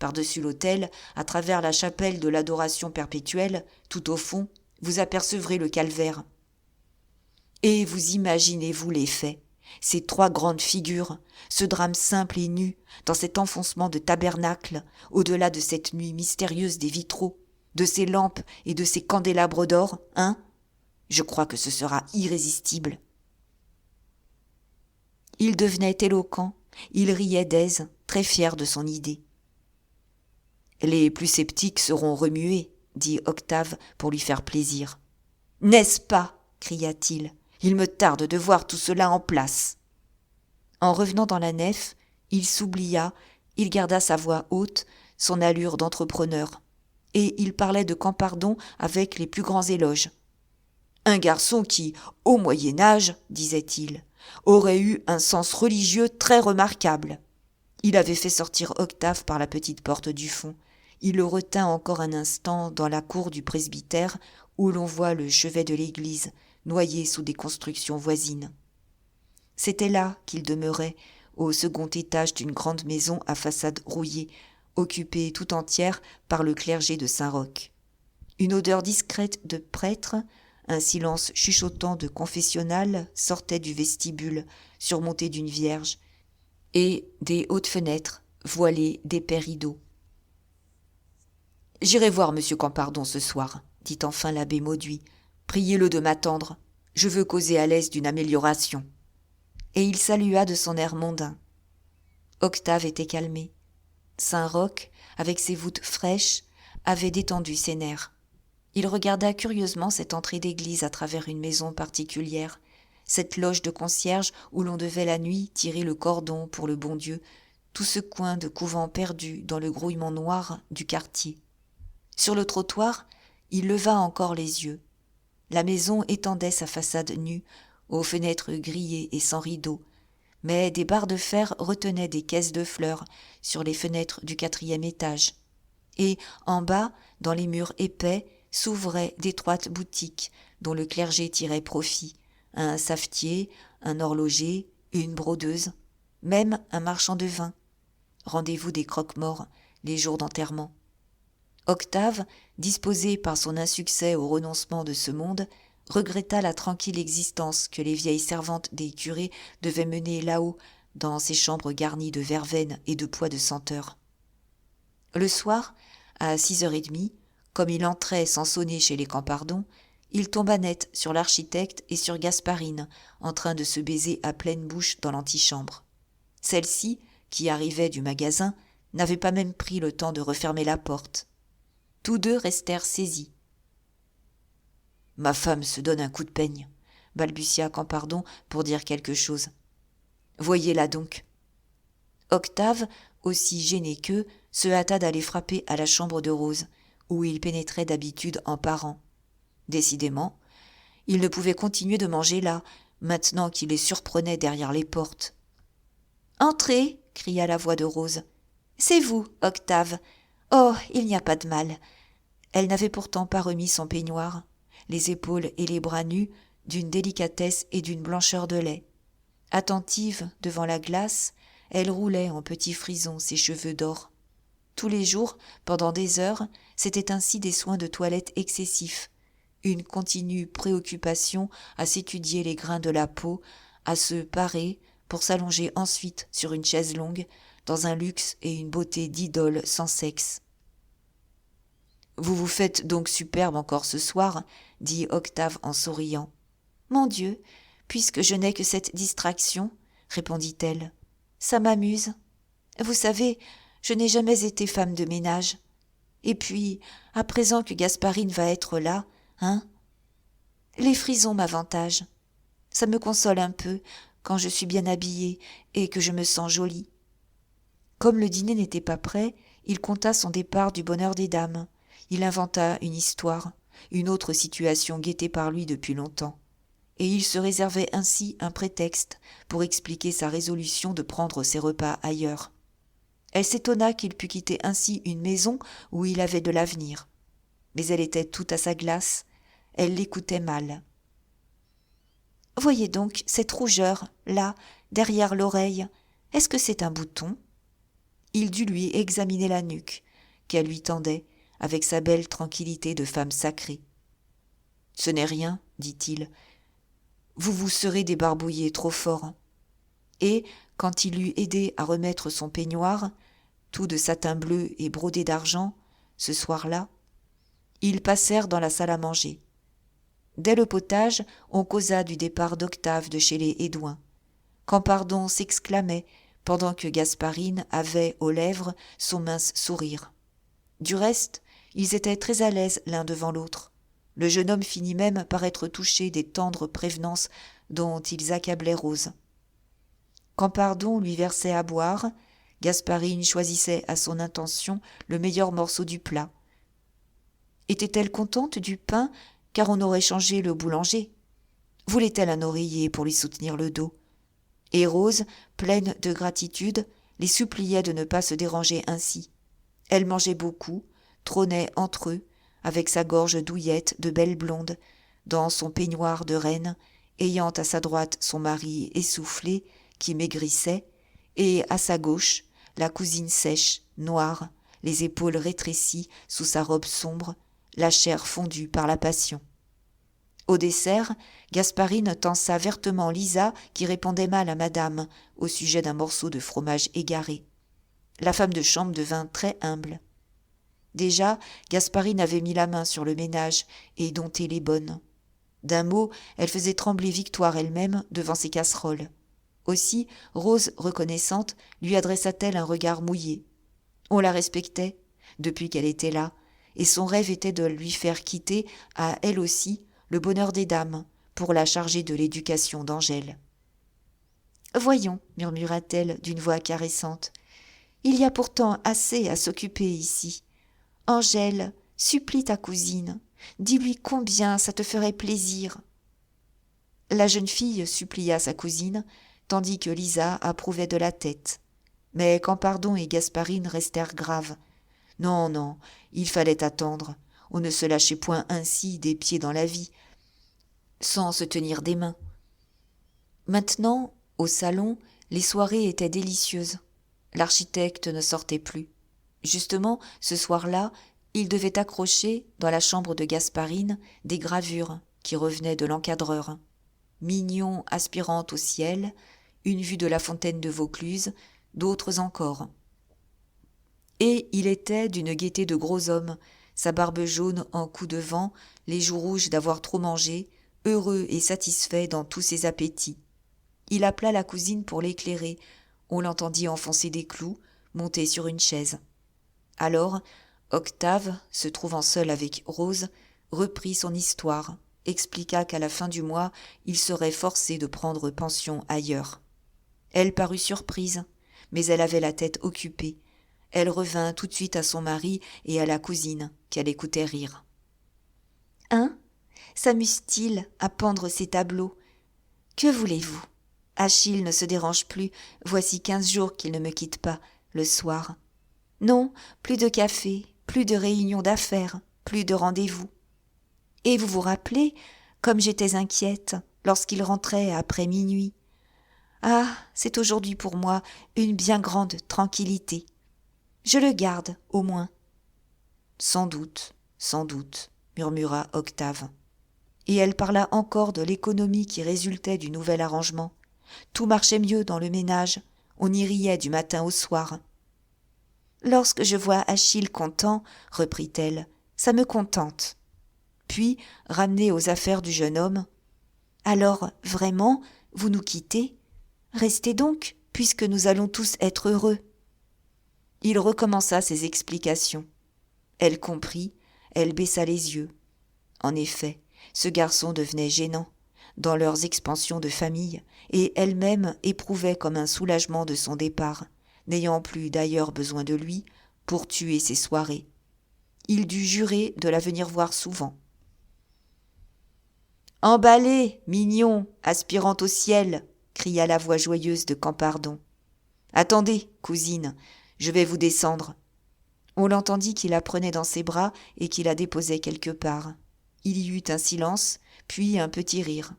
Par-dessus l'autel, à travers la chapelle de l'adoration perpétuelle, tout au fond, vous apercevrez le calvaire. Et vous imaginez-vous les faits, ces trois grandes figures, ce drame simple et nu, dans cet enfoncement de tabernacle, au-delà de cette nuit mystérieuse des vitraux, de ces lampes et de ces candélabres d'or, hein? Je crois que ce sera irrésistible. Il devenait éloquent, il riait d'aise, très fier de son idée. Les plus sceptiques seront remués, dit Octave pour lui faire plaisir. N'est-ce pas? Cria-t-il. Il me tarde de voir tout cela en place. En revenant dans la nef, il s'oublia, il garda sa voix haute, son allure d'entrepreneur, et il parlait de Campardon avec les plus grands éloges. Un garçon qui, au Moyen-Âge, disait-il, aurait eu un sens religieux très remarquable. Il avait fait sortir Octave par la petite porte du fond. Il le retint encore un instant dans la cour du presbytère où l'on voit le chevet de l'église, noyé sous des constructions voisines. C'était là qu'il demeurait, au second étage d'une grande maison à façade rouillée, occupée tout entière par le clergé de Saint-Roch. Une odeur discrète de prêtre, un silence chuchotant de confessionnal sortait du vestibule, surmonté d'une vierge, et des hautes fenêtres, voilées d'épais rideaux. « J'irai voir monsieur Campardon ce soir, » dit enfin l'abbé Mauduit. « Priez-le de m'attendre. Je veux causer à l'aise d'une amélioration. » Et il salua de son air mondain. Octave était calmé. Saint-Roch, avec ses voûtes fraîches, avait détendu ses nerfs. Il regarda curieusement cette entrée d'église à travers une maison particulière, cette loge de concierge où l'on devait la nuit tirer le cordon pour le bon Dieu, tout ce coin de couvent perdu dans le grouillement noir du quartier. Sur le trottoir, il leva encore les yeux. La maison étendait sa façade nue, aux fenêtres grillées et sans rideaux, mais des barres de fer retenaient des caisses de fleurs sur les fenêtres du 4e étage. Et, en bas, dans les murs épais, s'ouvraient d'étroites boutiques dont le clergé tirait profit, un savetier, un horloger, une brodeuse, même un marchand de vin. Rendez-vous des croque-morts, les jours d'enterrement. Octave, disposé par son insuccès au renoncement de ce monde, regretta la tranquille existence que les vieilles servantes des curés devaient mener là-haut, dans ces chambres garnies de verveine et de pois de senteur. Le soir, à 6h30, comme il entrait sans sonner chez les Campardon, il tomba net sur l'architecte et sur Gasparine, en train de se baiser à pleine bouche dans l'antichambre. Celle-ci, qui arrivait du magasin, n'avait pas même pris le temps de refermer la porte. Tous deux restèrent saisis. « Ma femme se donne un coup de peigne, » balbutia Campardon pour dire quelque chose. « Voyez-la donc. » Octave, aussi gêné qu'eux, se hâta d'aller frapper à la chambre de Rose, où il pénétrait d'habitude en parant. Décidément, il ne pouvait continuer de manger là, maintenant qu'il les surprenait derrière les portes. « Entrez !» cria la voix de Rose. « C'est vous, Octave. Oh, il n'y a pas de mal. » Elle n'avait pourtant pas remis son peignoir, les épaules et les bras nus, d'une délicatesse et d'une blancheur de lait. Attentive devant la glace, elle roulait en petits frisons ses cheveux d'or. Tous les jours, pendant des heures, c'était ainsi des soins de toilette excessifs, une continue préoccupation à s'étudier les grains de la peau, à se parer, pour s'allonger ensuite sur une chaise longue, dans un luxe et une beauté d'idole sans sexe. « Vous vous faites donc superbe encore ce soir » dit Octave en souriant. « Mon Dieu, puisque je n'ai que cette distraction, » répondit-elle, « ça m'amuse. Vous savez, je n'ai jamais été femme de ménage. Et puis, à présent que Gasparine va être là, hein, les frisons m'avantagent. Ça me console un peu quand je suis bien habillée et que je me sens jolie. » Comme le dîner n'était pas prêt, il conta son départ du bonheur des dames. Il inventa une histoire, une autre situation guettée par lui depuis longtemps. Et il se réservait ainsi un prétexte pour expliquer sa résolution de prendre ses repas ailleurs. Elle s'étonna qu'il pût quitter ainsi une maison où il avait de l'avenir. Mais elle était toute à sa glace, elle l'écoutait mal. « Voyez donc cette rougeur, là, derrière l'oreille, est-ce que c'est un bouton ?» Il dut lui examiner la nuque, qu'elle lui tendait, avec sa belle tranquillité de femme sacrée. « Ce n'est rien, dit-il, vous vous serez débarbouillé trop fort. » Et, quand il l'eut aidé à remettre son peignoir, tout de satin bleu et brodé d'argent, ce soir-là, ils passèrent dans la salle à manger. Dès le potage, on causa du départ d'Octave de chez les Hédouin. Campardon s'exclamait, pendant que Gasparine avait aux lèvres son mince sourire. Du reste, ils étaient très à l'aise l'un devant l'autre. Le jeune homme finit même par être touché des tendres prévenances dont ils accablaient Rose. Campardon lui versait à boire, Gasparine choisissait à son intention le meilleur morceau du plat. Était-elle contente du pain, car on aurait changé le boulanger? Voulait-elle un oreiller pour lui soutenir le dos? Et Rose, pleine de gratitude, les suppliait de ne pas se déranger ainsi. Elle mangeait beaucoup, trônait entre eux, avec sa gorge douillette de belle blonde, dans son peignoir de reine, ayant à sa droite son mari essoufflé, qui maigrissait, et à sa gauche, la cousine sèche, noire, les épaules rétrécies sous sa robe sombre, la chair fondue par la passion. Au dessert, Gasparine tança vertement Lisa, qui répondait mal à madame, au sujet d'un morceau de fromage égaré. La femme de chambre devint très humble. Déjà, Gasparine avait mis la main sur le ménage et dompté les bonnes. D'un mot, elle faisait trembler Victoire elle-même devant ses casseroles. Aussi, Rose, reconnaissante, lui adressa-t-elle un regard mouillé. On la respectait, depuis qu'elle était là, et son rêve était de lui faire quitter, à elle aussi, le bonheur des dames, pour la charger de l'éducation d'Angèle. « Voyons, murmura-t-elle d'une voix caressante, il y a pourtant assez à s'occuper ici. Angèle, supplie ta cousine, dis-lui combien ça te ferait plaisir. » La jeune fille supplia sa cousine, tandis que Lisa approuvait de la tête. Mais Campardon et Gasparine restèrent graves. Non, non, il fallait attendre. On ne se lâchait point ainsi des pieds dans la vie, sans se tenir des mains. Maintenant, au salon, les soirées étaient délicieuses. L'architecte ne sortait plus. Justement, ce soir-là, il devait accrocher, dans la chambre de Gasparine, des gravures qui revenaient de l'encadreur. Mignon aspirant au ciel, une vue de la fontaine de Vaucluse, d'autres encore. Et il était d'une gaieté de gros homme, sa barbe jaune en coup de vent, les joues rouges d'avoir trop mangé, heureux et satisfait dans tous ses appétits. Il appela la cousine pour l'éclairer. On l'entendit enfoncer des clous, monter sur une chaise. Alors, Octave, se trouvant seul avec Rose, reprit son histoire, expliqua qu'à la fin du mois, il serait forcé de prendre pension ailleurs. Elle parut surprise, mais elle avait la tête occupée. Elle revint tout de suite à son mari et à la cousine, qu'elle écoutait rire. « Hein ? S'amuse-t-il à pendre ses tableaux ? Que voulez-vous ? Achille ne se dérange plus, voici 15 jours qu'il ne me quitte pas, le soir. Non, plus de café, plus de réunions d'affaires, plus de rendez-vous. Et vous vous rappelez, comme j'étais inquiète, lorsqu'il rentrait après minuit. Ah, c'est aujourd'hui pour moi une bien grande tranquillité. Je le garde, au moins. » Sans doute, murmura Octave. Et elle parla encore de l'économie qui résultait du nouvel arrangement. Tout marchait mieux dans le ménage. On y riait du matin au soir. Lorsque je vois Achille content, reprit-elle, ça me contente. Puis, ramenée aux affaires du jeune homme, alors, vraiment, vous nous quittez ? Restez donc, puisque nous allons tous être heureux. Il recommença ses explications. Elle comprit, elle baissa les yeux. En effet, ce garçon devenait gênant dans leurs expansions de famille, et elle-même éprouvait comme un soulagement de son départ, n'ayant plus d'ailleurs besoin de lui pour tuer ses soirées. Il dut jurer de la venir voir souvent. « Emballez, mignon, aspirant au ciel !» cria la voix joyeuse de Campardon. « Attendez, cousine, je vais vous descendre. » On l'entendit qui la prenait dans ses bras et qui la déposait quelque part. Il y eut un silence, puis un petit rire.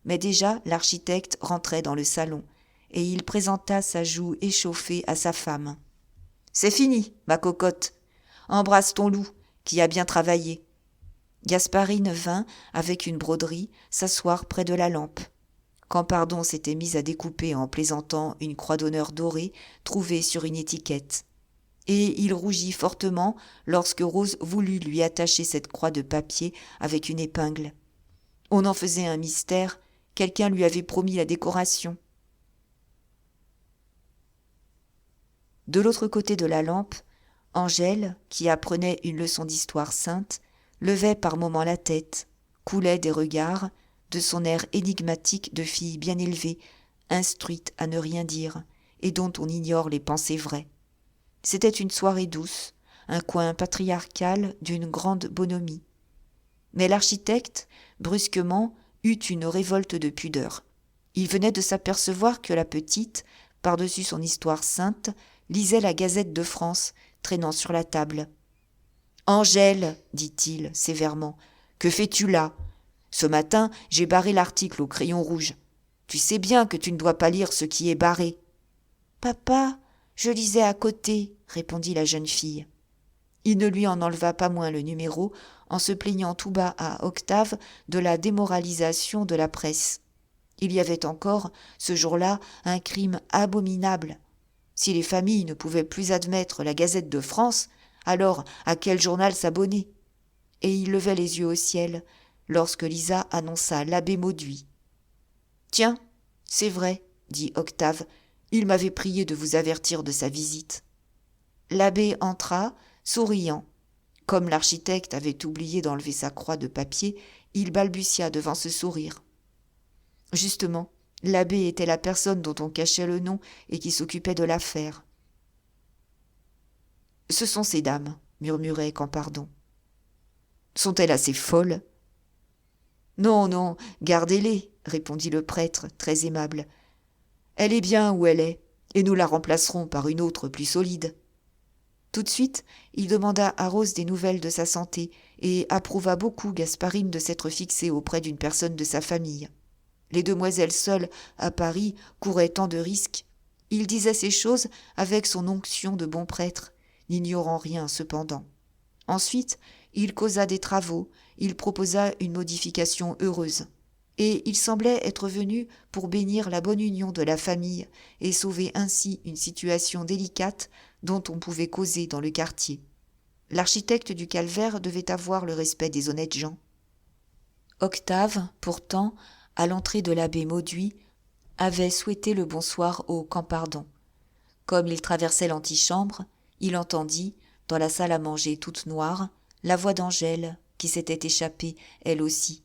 Mais déjà l'architecte rentrait dans le salon, et il présenta sa joue échauffée à sa femme. « C'est fini, ma cocotte. Embrasse ton loup, qui a bien travaillé. » Gasparine vint, avec une broderie, s'asseoir près de la lampe. Campardon s'était mis à découper en plaisantant une croix d'honneur dorée trouvée sur une étiquette. Et il rougit fortement lorsque Rose voulut lui attacher cette croix de papier avec une épingle. On en faisait un mystère, quelqu'un lui avait promis la décoration. De l'autre côté de la lampe, Angèle, qui apprenait une leçon d'histoire sainte, levait par moments la tête, coulait des regards, de son air énigmatique de fille bien élevée, instruite à ne rien dire, et dont on ignore les pensées vraies. C'était une soirée douce, un coin patriarcal d'une grande bonhomie. Mais l'architecte, brusquement, eut une révolte de pudeur. Il venait de s'apercevoir que la petite, par-dessus son histoire sainte, lisait la Gazette de France, traînant sur la table. « Angèle, dit-il sévèrement, que fais-tu là ? Ce matin, j'ai barré l'article au crayon rouge. Tu sais bien que tu ne dois pas lire ce qui est barré. »« Papa, je lisais à côté, » répondit la jeune fille. Il ne lui en enleva pas moins le numéro, en se plaignant tout bas à Octave de la démoralisation de la presse. Il y avait encore, ce jour-là, un crime abominable. Si les familles ne pouvaient plus admettre la Gazette de France, alors à quel journal s'abonner ? Et il levait les yeux au ciel, lorsque Lisa annonça l'abbé Mauduit. « Tiens, c'est vrai, » dit Octave, « il m'avait prié de vous avertir de sa visite. » L'abbé entra, souriant. Comme l'architecte avait oublié d'enlever sa croix de papier, il balbutia devant ce sourire. Justement, l'abbé était la personne dont on cachait le nom et qui s'occupait de l'affaire. « Ce sont ces dames, » murmurait Campardon. « Sont-elles assez folles ?»« Non, non, gardez-les, » répondit le prêtre, très aimable. « Elle est bien où elle est, et nous la remplacerons par une autre plus solide. » Tout de suite, il demanda à Rose des nouvelles de sa santé et approuva beaucoup Gasparine de s'être fixée auprès d'une personne de sa famille. Les demoiselles seules, à Paris, couraient tant de risques. Il disait ces choses avec son onction de bon prêtre, n'ignorant rien cependant. Ensuite, il causa des travaux, il proposa une modification heureuse. Et il semblait être venu pour bénir la bonne union de la famille et sauver ainsi une situation délicate dont on pouvait causer dans le quartier. L'architecte du calvaire devait avoir le respect des honnêtes gens. Octave, pourtant, à l'entrée de l'abbé Mauduit, avait souhaité le bonsoir au Campardon. Comme il traversait l'antichambre, il entendit, dans la salle à manger toute noire, la voix d'Angèle, qui s'était échappée, elle aussi.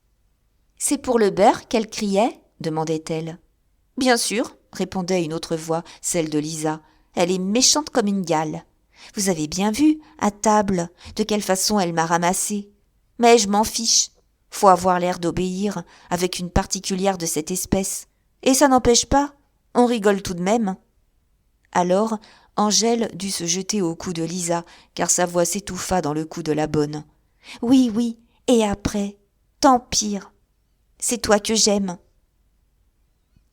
« C'est pour le beurre qu'elle criait ?» demandait-elle. « Bien sûr, » répondait une autre voix, celle de Lisa. « Elle est méchante comme une gale. Vous avez bien vu, à table, de quelle façon elle m'a ramassée. Mais je m'en fiche. Faut avoir l'air d'obéir avec une particulière de cette espèce. Et ça n'empêche pas, on rigole tout de même. » Alors, Angèle dut se jeter au cou de Lisa, car sa voix s'étouffa dans le cou de la bonne. « Oui, oui, et après, tant pire. C'est toi que j'aime. »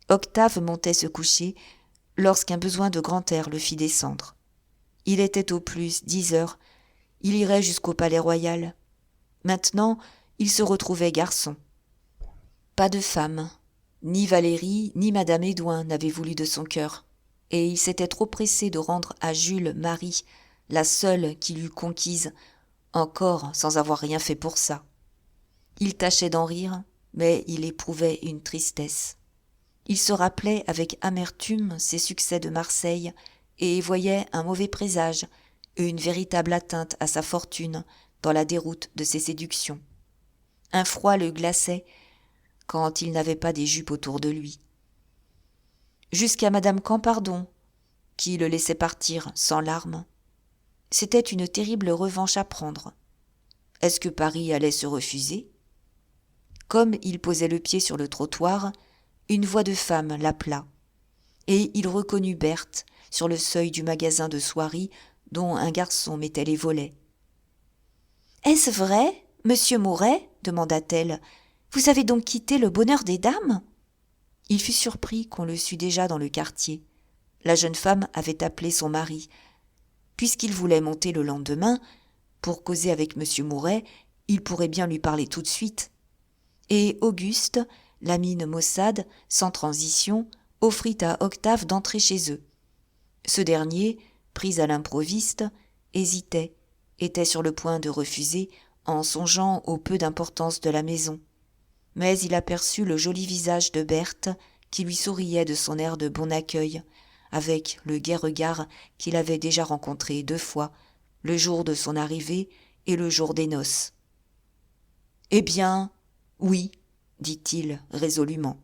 Octave montait se coucher lorsqu'un besoin de grand air le fit descendre. Il était au plus 10 heures. Il irait jusqu'au Palais Royal. Maintenant, il se retrouvait garçon. Pas de femme, Ni Valérie, ni madame Édouin n'avaient voulu de son cœur, et il s'était trop pressé de rendre à Jules Marie, la seule qui l'eût conquise, encore sans avoir rien fait pour ça. Il tâchait d'en rire, mais il éprouvait une tristesse. Il se rappelait avec amertume ses succès de Marseille et voyait un mauvais présage et une véritable atteinte à sa fortune dans la déroute de ses séductions. Un froid le glaçait quand il n'avait pas des jupes autour de lui. Jusqu'à madame Campardon, qui le laissait partir sans larmes. C'était une terrible revanche à prendre. Est-ce que Paris allait se refuser ? Comme il posait le pied sur le trottoir, une voix de femme l'appela, et il reconnut Berthe sur le seuil du magasin de soieries dont un garçon mettait les volets. « Est-ce vrai, monsieur Mouret ? Demanda-t-elle. « Vous avez donc quitté le bonheur des dames ?» Il fut surpris qu'on le sût déjà dans le quartier. La jeune femme avait appelé son mari. Puisqu'il voulait monter le lendemain, pour causer avec monsieur Mouret, il pourrait bien lui parler tout de suite. Et Auguste, la mine maussade, sans transition, offrit à Octave d'entrer chez eux. Ce dernier, pris à l'improviste, hésitait, était sur le point de refuser en songeant au peu d'importance de la maison. Mais il aperçut le joli visage de Berthe qui lui souriait de son air de bon accueil, avec le gai regard qu'il avait déjà rencontré 2 fois, le jour de son arrivée et le jour des noces. « Eh bien, oui, dit-il résolument.